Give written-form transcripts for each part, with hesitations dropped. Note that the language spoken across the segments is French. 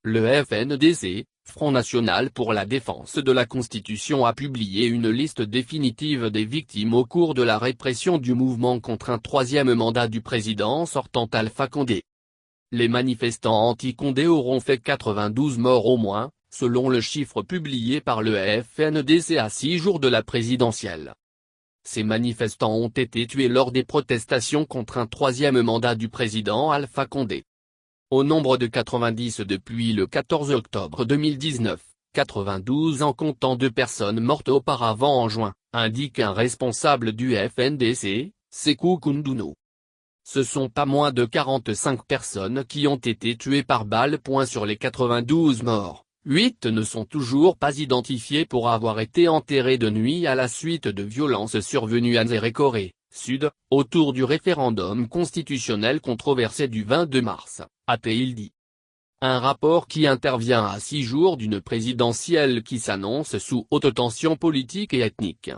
le FNDC, Front National pour la Défense de la Constitution, a publié une liste définitive des victimes au cours de la répression du mouvement contre un troisième mandat du président sortant Alpha Condé. Les manifestants anti-Condé auront fait 92 morts au moins, selon le chiffre publié par le FNDC à 6 jours de la présidentielle. Ces manifestants ont été tués lors des protestations contre un troisième mandat du président Alpha Condé. Au nombre de 90 depuis le 14 octobre 2019, 92 en comptant 2 personnes mortes auparavant en juin, indique un responsable du FNDC, Sékou Koundonou. Ce sont pas moins de 45 personnes qui ont été tuées par balle. Sur les 92 morts, 8 ne sont toujours pas identifiés pour avoir été enterrés de nuit à la suite de violences survenues à Zérékoré, Sud, autour du référendum constitutionnel controversé du 22 mars, a-t-il dit. Un rapport qui intervient à 6 jours d'une présidentielle qui s'annonce sous haute tension politique et ethnique.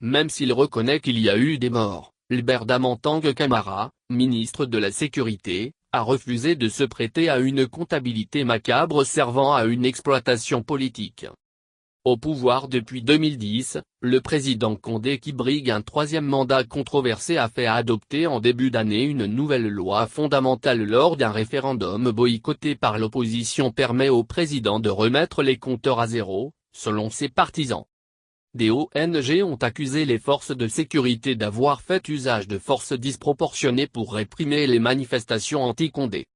Même s'il reconnaît qu'il y a eu des morts, Albert Damantang Camara, ministre de la Sécurité, a refusé de se prêter à une comptabilité macabre servant à une exploitation politique. Au pouvoir depuis 2010, le président Condé, qui brigue un troisième mandat controversé, a fait adopter en début d'année une nouvelle loi fondamentale lors d'un référendum boycotté par l'opposition permet au président de remettre les compteurs à zéro, selon ses partisans. Des ONG ont accusé les forces de sécurité d'avoir fait usage de force disproportionnée pour réprimer les manifestations anti-Condé.